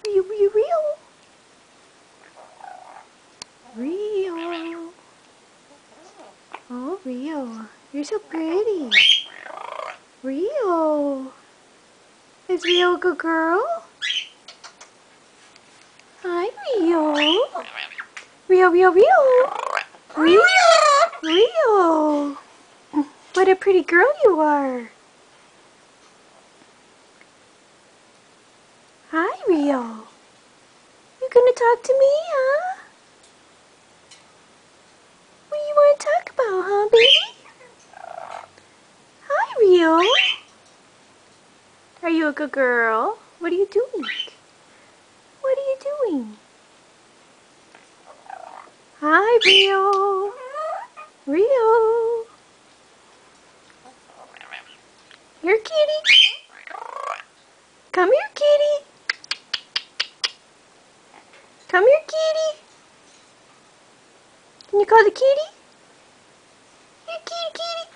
Rio, Rio, Rio. Rio. Oh, Rio. You're so pretty. Rio. Is Rio a good girl? Hi, Rio. Rio, Rio, Rio. Rio. Rio. What a pretty girl you are. Hi, Rio. You gonna talk to me, huh? What do you want to talk about, huh, baby? Hi, Rio. Are you a good girl? What are you doing? What are you doing? Hi, Rio. Rio. Here, kitty. Come here, kitty. Come here, kitty. Can you call the kitty? Here, kitty, kitty.